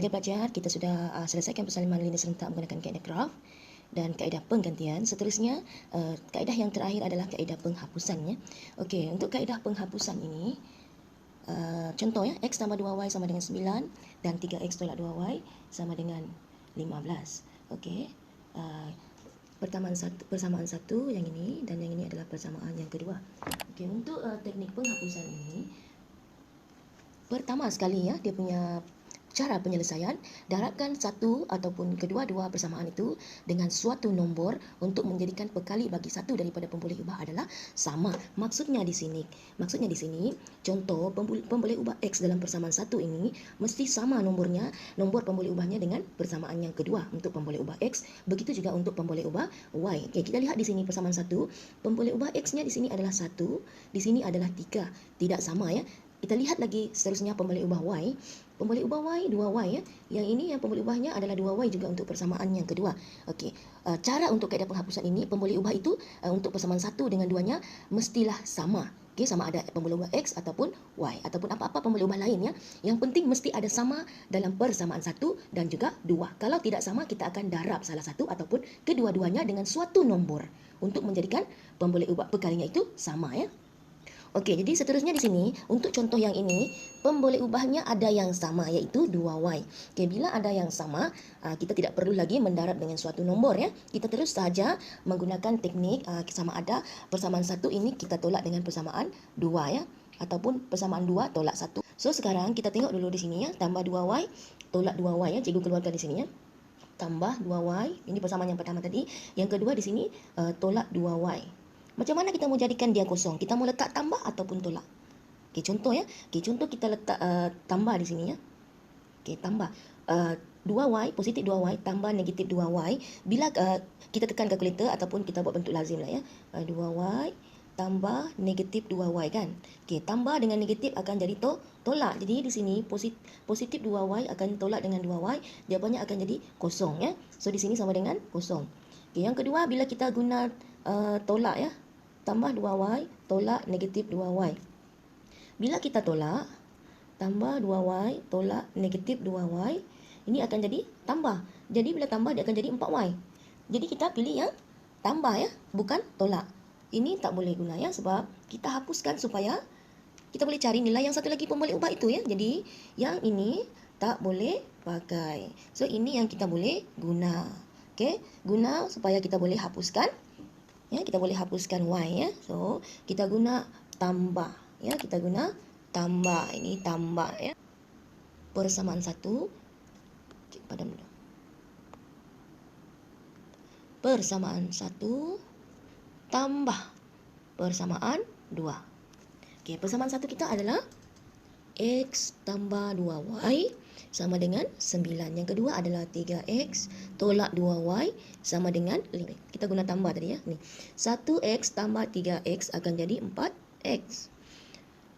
Okey pelajar, kita sudah selesaikan persalinan linear serentak menggunakan kaedah graf dan kaedah penggantian. Seterusnya, kaedah yang terakhir adalah kaedah penghapusan ya. Okey, untuk kaedah penghapusan ini, contoh ya, x tambah 2y sama dengan 9 dan 3x tolak 2y sama dengan 15. Okey. Persamaan satu yang ini dan yang ini adalah persamaan yang kedua. Okey, untuk teknik penghapusan ini, pertama sekali ya, dia punya cara penyelesaian, darabkan satu ataupun kedua-dua persamaan itu dengan suatu nombor untuk menjadikan pekali bagi satu daripada pemboleh ubah adalah sama. Maksudnya di sini, contoh pemboleh ubah x dalam persamaan satu ini mesti sama nombornya, nombor pemboleh ubahnya dengan persamaan yang kedua untuk pemboleh ubah x. Begitu juga untuk pemboleh ubah y. Okey, kita lihat di sini persamaan satu, pemboleh ubah x-nya di sini adalah 1, di sini adalah 3. Tidak sama ya. Kita lihat lagi seterusnya pemboleh ubah y. Pemboleh ubah y 2y ya. Yang ini yang pemboleh ubahnya adalah 2y juga untuk persamaan yang kedua. Okey. Cara untuk kaedah penghapusan ini, pemboleh ubah itu untuk persamaan 1 dengan 2-nya mestilah sama. Okey, sama ada pemboleh ubah x ataupun y ataupun apa-apa pemboleh ubah lain ya. Yang penting mesti ada sama dalam persamaan 1 dan juga 2. Kalau tidak sama, kita akan darab salah satu ataupun kedua-duanya dengan suatu nombor untuk menjadikan pemboleh ubah pekalinya itu sama ya. Okey, jadi seterusnya di sini, untuk contoh yang ini, pemboleh ubahnya ada yang sama, iaitu 2y. Okey, bila ada yang sama, kita tidak perlu lagi mendarab dengan suatu nombor ya. Kita terus saja menggunakan teknik sama ada persamaan 1 ini kita tolak dengan persamaan 2 ya, ataupun persamaan 2 tolak 1. So sekarang kita tengok dulu di sini ya, tambah 2y tolak 2y ya, cikgu keluarkan di sini ya. Tambah 2y, ini persamaan yang pertama tadi. Yang kedua di sini tolak 2y. Macam mana kita mau jadikan dia kosong? Kita mau letak tambah ataupun tolak? Okey, contoh ya. Okey, contoh kita letak tambah di sini ya. Okey, tambah 2y, positif 2y tambah negatif 2y. Bila kita tekan kalkulator ataupun kita buat bentuk lazim lah ya. 2y tambah negatif 2y kan. Okey, tambah dengan negatif akan jadi tolak. Jadi di sini positif 2y akan tolak dengan 2y, jawapannya akan jadi kosong ya. So di sini sama dengan kosong. Okey, yang kedua bila kita guna tolak ya. Tambah 2y tolak negatif 2y. Bila kita tolak, tambah 2y tolak negatif 2y, ini akan jadi tambah. Jadi bila tambah dia akan jadi 4y. Jadi kita pilih yang tambah ya, bukan tolak. Ini tak boleh guna ya, sebab kita hapuskan supaya kita boleh cari nilai yang satu lagi pemboleh ubah itu ya. Jadi yang ini tak boleh pakai. So ini yang kita boleh guna. Okey, guna supaya kita boleh hapuskan. Ya, kita boleh hapuskan y ya. So, kita guna tambah ya, kita guna tambah. Ini tambah ya. Persamaan 1. Cik padam dulu. Persamaan 1 tambah persamaan 2. Okey, persamaan 1 kita adalah x tambah 2y sama dengan 9. Yang kedua adalah 3x tolak 2y sama dengan 5. Kita guna tambah tadi ya. Ni. 1x tambah 3x akan jadi 4x.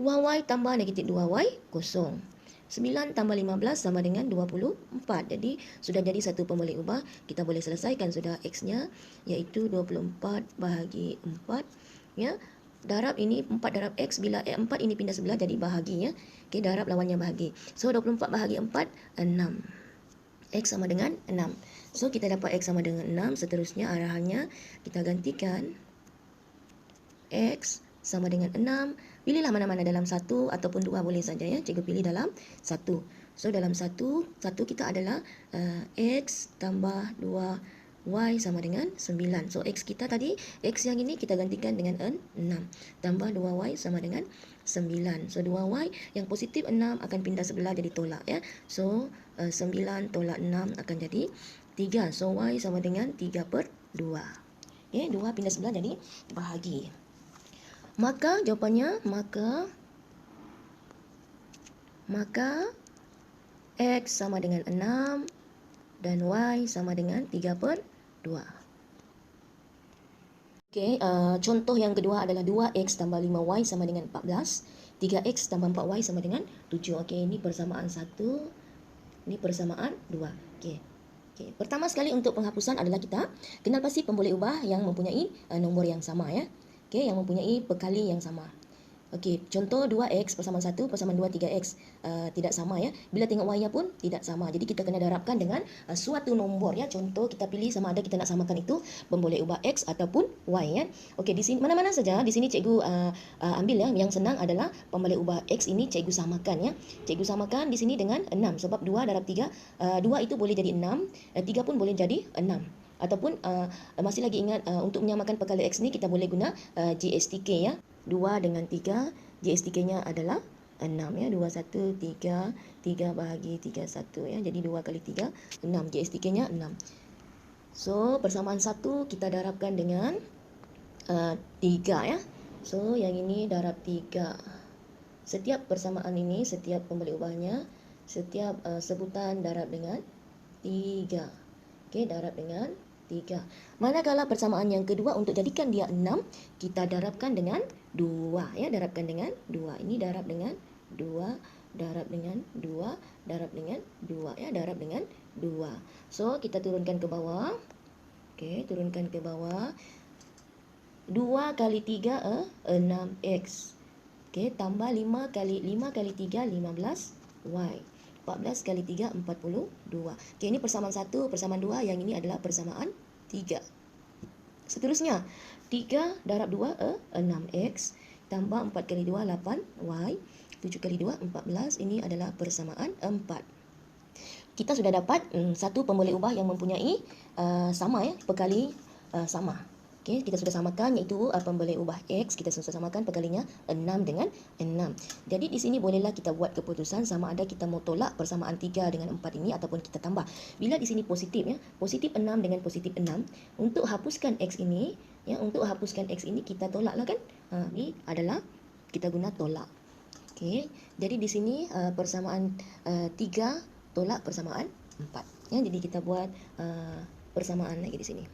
2y tambah negatif 2y, kosong. 9 tambah 15 sama dengan 24. Jadi, sudah jadi satu pemboleh ubah. Kita boleh selesaikan sudah x-nya, iaitu 24 bahagi 4. Ya. Darab ini 4 darab x, bila 4 ini pindah sebelah jadi bahagi ya. Okey, darab lawannya bahagi. So 24 bahagi 4 6. X sama dengan 6. So kita dapat x sama dengan 6, seterusnya arahannya kita gantikan x sama dengan 6. Pilihlah mana-mana dalam 1 ataupun 2 boleh saja ya. Cikgu pilih dalam 1. So dalam 1 kita adalah x tambah 2 y sama dengan 9. So, x kita tadi, x yang ini kita gantikan dengan 6. Tambah 2y sama dengan 9. So, 2y yang positif 6 akan pindah sebelah jadi tolak ya. So, 9 tolak 6 akan jadi 3. So, y sama dengan 3/2. Okay, 2 pindah sebelah jadi bahagi. Maka jawapannya, maka x sama dengan 6 dan y sama dengan 3/2. Okey, contoh yang kedua adalah 2x tambah 5y sama dengan 14. 3x tambah 4y sama dengan 7. Okey, ini persamaan 1. Ini persamaan 2. Okey. Okey, pertama sekali untuk penghapusan adalah kita kenal pasti pemboleh ubah yang mempunyai nombor yang sama ya. Okey, yang mempunyai pekali yang sama. Okey, contoh 2x persamaan 1 persamaan 2 3x tidak sama ya. Bila tengok y-nya pun tidak sama. Jadi kita kena darabkan dengan suatu nombor ya. Contoh kita pilih sama ada kita nak samakan itu boleh ubah x ataupun y ya. Okey, di sini mana-mana saja. Di sini cikgu ambil ya, yang senang adalah pembalik ubah x ini cikgu samakan ya. Cikgu samakan di sini dengan 6 sebab 2 darab 3, 2 itu boleh jadi 6, 3 pun boleh jadi 6. Ataupun masih lagi ingat untuk menyamakan perkala x ni kita boleh guna GSTK ya. 2 dengan 3, GSTK-nya adalah 6 ya. 2, 1, 3, 3 bahagi 3, 1 ya. Jadi 2 kali 3, 6. GSTK-nya 6. So, persamaan 1 kita darabkan dengan 3 ya. So, yang ini darab 3. Setiap persamaan ini, setiap pembalik ubahnya, setiap sebutan darab dengan 3. Okey, darab dengan 3. Manakala persamaan yang kedua untuk jadikan dia 6, kita darabkan dengan 2 ya, darabkan dengan 2. Ini darab dengan 2, darab dengan 2, darab dengan 2 ya, darab dengan 2. So, kita turunkan ke bawah. Okey, turunkan ke bawah. 2 kali 3 6x. Okey, tambah 5 kali 3 15y. 14 kali 3, 42. Okey, ini persamaan 1, persamaan 2. Yang ini adalah persamaan 3. Seterusnya, 3 darab 2, 6x. Tambah 4 kali 2, 8y. 7 kali 2, 14. Ini adalah persamaan 4. Kita sudah dapat satu pembalik ubah yang mempunyai sama ya, perkali sama. Okey, kita sudah samakan iaitu pembalik ubah x, kita sudah samakan perkalinya 6 dengan 6. Jadi di sini bolehlah kita buat keputusan sama ada kita mau tolak persamaan 3 dengan 4 ini ataupun kita tambah. Bila di sini positif ya, positif 6 dengan positif 6, untuk hapuskan x ini ya, untuk hapuskan x ini kita tolaklah kan. Ini adalah kita guna tolak. Okey, jadi di sini persamaan 3 tolak persamaan 4 ya. Jadi kita buat persamaan lagi di sini.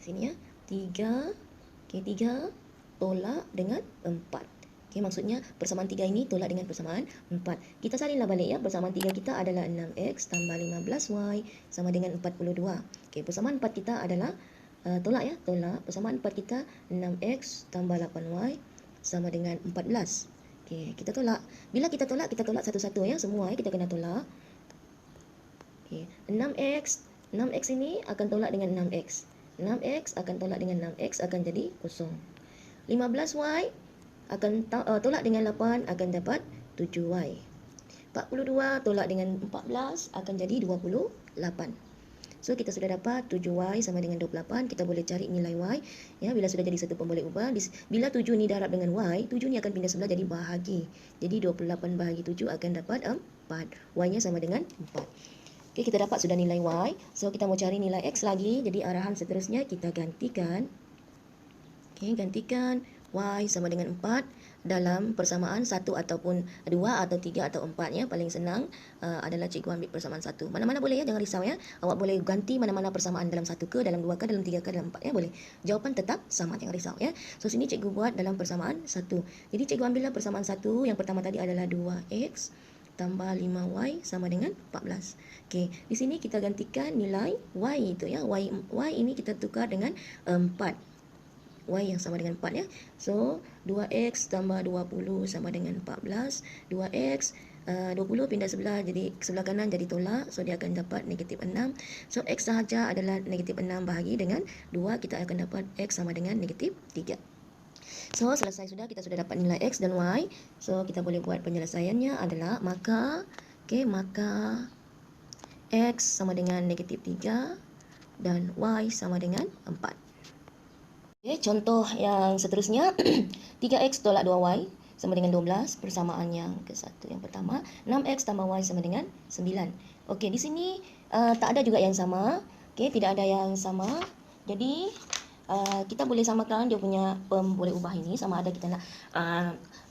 Sini ya, 3, okey, 3 tolak dengan 4. Okey, maksudnya persamaan 3 ini tolak dengan persamaan 4. Kita salinlah balik ya, persamaan 3 kita adalah 6x tambah 15y sama dengan 42. Okey, persamaan 4 kita adalah tolak ya, tolak. Persamaan 4 kita 6x tambah 8y sama dengan 14. Okey, kita tolak. Bila kita tolak satu-satu ya, semua ya kita kena tolak. Okey, 6x ini akan tolak dengan 6x. 6x akan tolak dengan 6x akan jadi kosong. 15y akan tolak dengan 8 akan dapat 7y. 42 tolak dengan 14 akan jadi 28. So kita sudah dapat 7y sama dengan 28. Kita boleh cari nilai y ya, bila sudah jadi satu pembalik ubah. Bila 7 ni darab dengan y, 7 ni akan pindah sebelah jadi bahagi. Jadi 28 bahagi 7 akan dapat 4. Y-nya sama dengan 4. Okey, kita dapat sudah nilai y. So, kita mau cari nilai x lagi. Jadi, arahan seterusnya kita gantikan. Okey, gantikan y sama dengan 4 dalam persamaan 1 ataupun 2 atau 3 atau 4 ya. Paling senang adalah cikgu ambil persamaan 1. Mana-mana boleh ya, jangan risau ya. Awak boleh ganti mana-mana persamaan dalam 1 ke, dalam 2 ke, dalam 3 ke, dalam 4 ya, boleh. Jawapan tetap sama, jangan risau ya. So, sini cikgu buat dalam persamaan 1. Jadi, cikgu ambillah persamaan 1. Yang pertama tadi adalah 2x tambah 5y sama dengan 14. Okey, di sini kita gantikan nilai y itu ya. Y ini kita tukar dengan 4. Y yang sama dengan 4 ya. So, 2x tambah 20 sama dengan 14. 2x 20 pindah sebelah, jadi sebelah kanan jadi tolak. So, dia akan dapat negatif 6. So, x sahaja adalah negatif 6 bahagi dengan 2. Kita akan dapat x sama dengan negatif 3. So, selesai sudah, kita sudah dapat nilai x dan y. So, kita boleh buat penyelesaiannya adalah maka x sama dengan negatif 3 dan y sama dengan 4. Okay, contoh yang seterusnya, 3x tolak 2y sama dengan 12, persamaan yang ke-1 yang pertama. 6x tambah y sama dengan 9. Okey, di sini tak ada juga yang sama. Okey, tidak ada yang sama. Jadi, kita boleh samakan dia punya pembalik ubah ini sama ada kita nak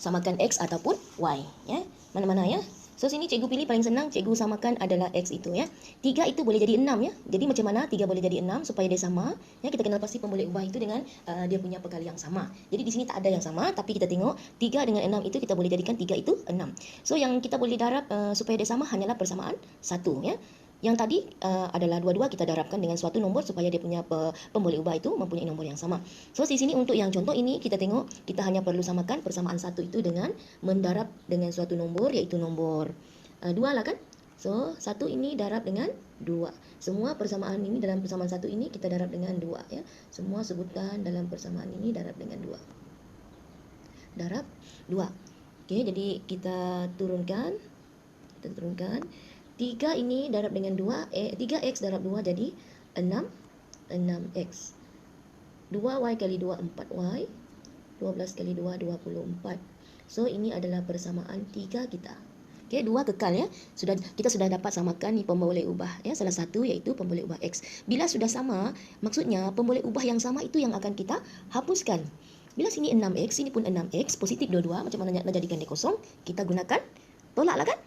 samakan x ataupun y ya. Mana-mana ya. So sini cikgu pilih paling senang, cikgu samakan adalah x itu ya. 3 itu boleh jadi 6 ya. Jadi macam mana 3 boleh jadi 6 supaya dia sama ya, kita kenal pasti pembalik ubah itu dengan dia punya perkali yang sama. Jadi di sini tak ada yang sama, tapi kita tengok 3 dengan 6 itu kita boleh jadikan 3 itu 6. So yang kita boleh darab supaya dia sama hanyalah persamaan 1 ya. Yang tadi adalah dua-dua kita darabkan dengan suatu nombor supaya dia punya pemboleh ubah itu mempunyai nombor yang sama. So, di sini untuk yang contoh ini kita tengok kita hanya perlu samakan persamaan satu itu dengan mendarab dengan suatu nombor iaitu nombor 2 lah kan. So, satu ini darab dengan 2. Semua persamaan ini dalam persamaan satu ini kita darab dengan 2 ya. Semua sebutan dalam persamaan ini darab dengan 2. Darab 2. Okey, jadi kita turunkan. 3 ini darab dengan 2, 3x darab 2 jadi 6x. 2y kali 2, 4y. 12 kali 2, 24. So, ini adalah persamaan 3 kita. Okey, 2 kekal ya. Kita sudah dapat samakan ni pemboleh ubah ya. Salah satu iaitu pemboleh ubah x. Bila sudah sama, maksudnya pemboleh ubah yang sama itu yang akan kita hapuskan. Bila sini 6x, sini pun 6x, positif dua-dua, macam mana nak jadikan dia kosong? Kita gunakan tolak lah kan?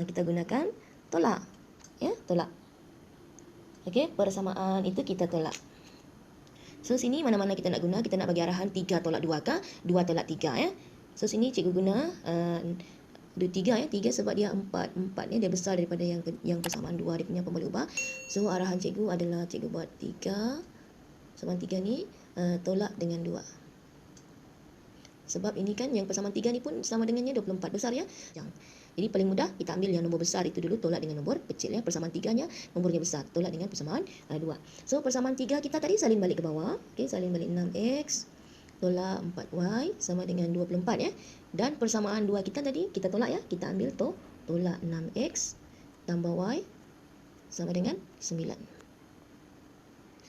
Kita gunakan tolak. Ya, tolak. Okey, persamaan itu kita tolak. So, sini mana-mana kita nak guna, kita nak bagi arahan 3 tolak 2 kah? 2 tolak 3 ya. So, sini cikgu guna 3 ya. 3 sebab dia 4. 4 ni dia besar daripada yang persamaan 2 dia punya pemboleh ubah. So, arahan cikgu adalah cikgu buat 3. Persamaan 3 ni tolak dengan 2. Sebab ini kan yang persamaan 3 ni pun sama dengannya 24 besar ya. Jadi paling mudah kita ambil yang nombor besar itu dulu, tolak dengan nombor kecil ya. Persamaan 3-nya nombornya besar, tolak dengan persamaan 2. So persamaan 3 kita tadi salin balik ke bawah. Okey, salin balik 6x tolak 4y sama dengan 24 ya. Dan persamaan 2 kita tadi kita tolak ya. Kita ambil tolak 6x tambah y sama dengan 9.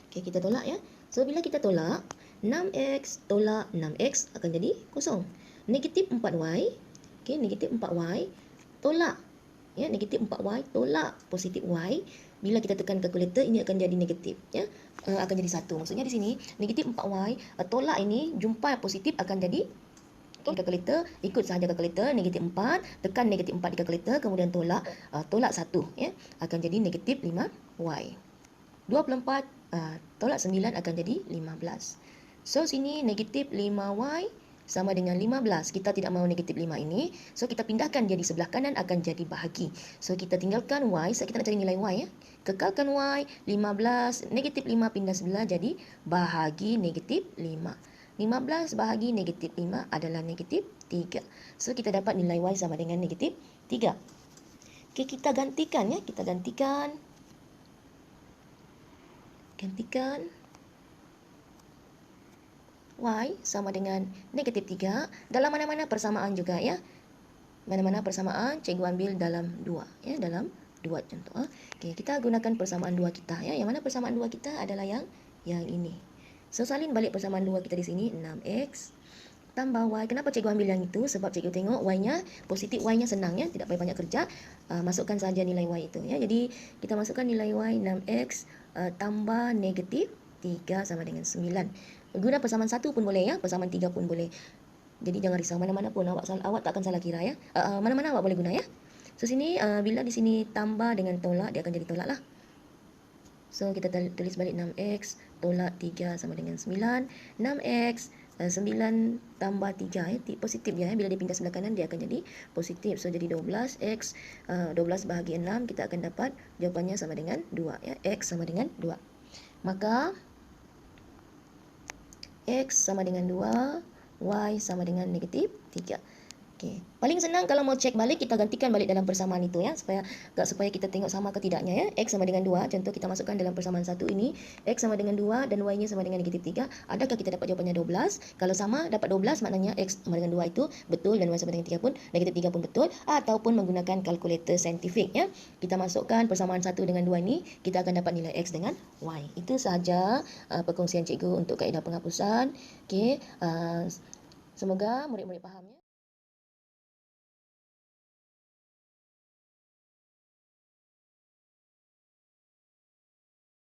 Okey, kita tolak ya. So bila kita tolak 6x tolak 6x akan jadi kosong. Negatif 4y. Okey, negatif 4y tolak ya, negatif 4y tolak positif y. Bila kita tekan kalkulator ini akan jadi negatif ya, akan jadi 1. Maksudnya di sini negatif 4y tolak ini jumpa positif akan jadi kalkulator, ikut sahaja kalkulator, negatif 4 tekan negatif 4 di kalkulator, kemudian tolak 1 ya, akan jadi negatif 5y. 24 tolak 9 akan jadi 15. So sini negatif 5y sama dengan 15. Kita tidak mahu negatif 5 ini. So, kita pindahkan dia di sebelah kanan akan jadi bahagi. So, kita tinggalkan y. So, kita nak cari nilai y ya. Kekalkan y. 15. Negatif 5 pindah sebelah jadi bahagi negatif 5. 15 bahagi negatif 5 adalah negatif 3. So, kita dapat nilai y sama dengan negatif 3. Okay, kita gantikan ya. Kita gantikan. Y sama dengan negatif 3 dalam mana-mana persamaan juga ya. Mana-mana persamaan cikgu ambil dalam 2 ya, dalam 2 contoh. Okey, kita gunakan persamaan 2 kita ya. Yang mana persamaan 2 kita adalah yang ini. So salin balik persamaan 2 kita di sini 6x tambah y. Kenapa cikgu ambil yang itu? Sebab cikgu tengok y-nya positif, y-nya senang ya, tidak payah banyak kerja. Masukkan saja nilai y itu ya. Jadi kita masukkan nilai y 6x tambah negatif 3 sama dengan 9. Guna persamaan 1 pun boleh ya, persamaan 3 pun boleh. Jadi jangan risau, mana-mana pun awak tak akan salah kira ya. Mana-mana awak boleh guna ya. So sini bila di sini tambah dengan tolak, dia akan jadi tolak lah. So kita tulis balik 6x tolak 3 sama dengan 9. 6x 9 tambah 3 ya, positif ya. Bila dia pindah sebelah kanan dia akan jadi positif. So jadi 12x 12 bahagi 6, kita akan dapat jawapannya sama dengan 2 ya. X sama dengan 2. Maka X sama dengan 2, Y sama dengan negatif 3. Okey. Paling senang kalau mau cek balik, kita gantikan balik dalam persamaan itu ya, supaya kita tengok sama ke tidaknya ya. X sama dengan 2, contoh kita masukkan dalam persamaan 1 ini, X sama dengan 2 dan Y-nya sama dengan negatif 3. Adakah kita dapat jawapannya 12? Kalau sama dapat 12, maknanya X sama dengan 2 itu betul dan Y sama dengan 3 pun, negatif 3 pun betul. Ataupun menggunakan kalkulator saintifik ya. Kita masukkan persamaan 1 dengan 2 ini, kita akan dapat nilai X dengan Y. Itu sahaja perkongsian cikgu untuk kaedah penghapusan. Okey, semoga murid-murid fahamnya.